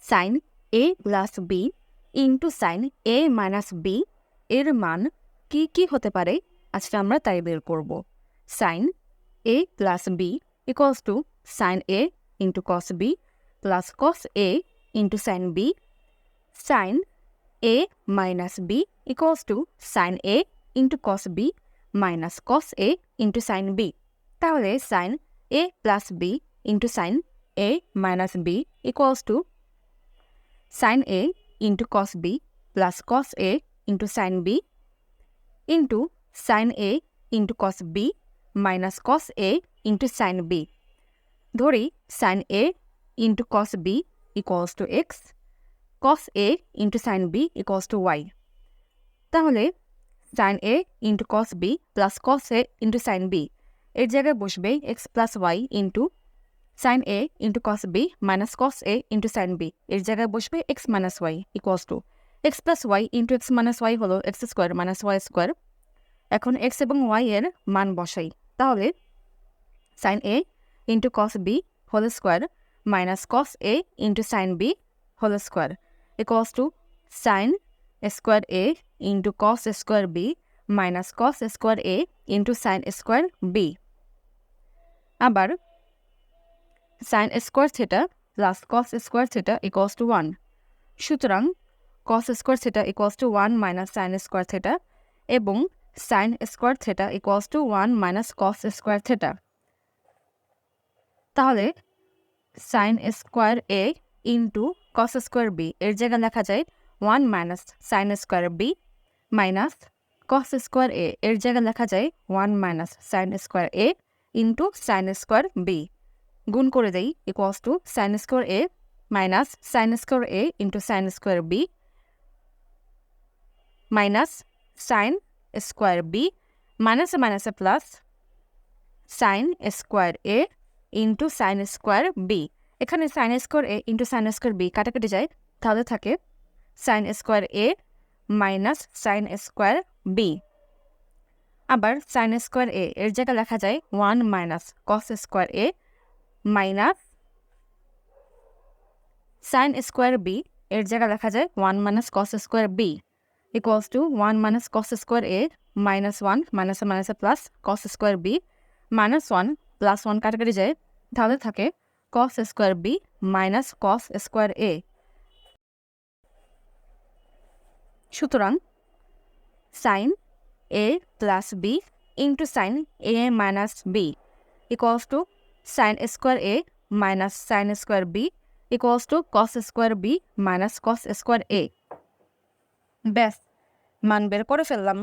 Sign A plus B into sine A minus B এর মান কি কি হতে পারে আজকে আমরা তাই বের করব। Sine A plus B equals to sine A into cos B plus cos A into sine B. Sine A minus B equals to sine A into cos B minus cos A into sine B. তাহলে sine A plus B into sine A minus B equals to sine A into cos B plus cos A into sine B into sine A into cos B minus cos A into sine B. ধরি sine A into cos B equals to X, cos A into sine B equals to Y. তাহলে sine A into cos B plus cos A into sine B এর জায়গায় বসবে X plus Y into sine A into cos B minus cos A into sine B এর জায়গায় বসবে X minus Y equals to X plus Y into X minus Y হলো X square minus Y square. এখন X এবং Y এর মান বসাই। তাহলে sine A into cos B whole square minus cos A into sine B whole square equals to sine square A into cos square B minus cos square A into sine square B. আবার sine square theta plus cos square theta equals to 1। সুতরাং cos square theta equals to 1 minus sine square theta এবং sine square theta equals to 1 minus cos square theta. তাহলে sine square এ into cos square B এর জায়গায় লেখা যায় 1 minus sine square B minus cos square এ এর জায়গায় লেখা যায় 1 মাইনাস সাইন স্কোয়ার এ ইন্টু সাইন স্কোয়ার বি। গুণ করে দেই equals to sine square A minus sine square A into sine square B minus sine square B মাইনাসে মাইনাসে plus sine square এ into sine square B. এখানে sign square এ into sine square b কাটাকাটি যায়, তাহলে থাকে সাইন স্কোয়ার এ minus sine square B. আবার sine square এ এর জায়গায় লেখা যায় 1 মাইনাস কস স্কোয়ার এ মাইনাস সাইন স্কোয়ার বি এর জায়গায় লেখা যায় 1 minus cos square B equals to 1 minus cos square A minus 1 মাইনাসে মাইনাসে plus cos square B minus 1 plus 1 কাটাকাটি যায়, তাহলে থাকে cos square B minus cos square A. সুতরাং sine A plus B into sine A minus B equals to sine square A minus sine square B equals to cos square B minus cos square A. ব্যাস মান বের করে ফেললাম।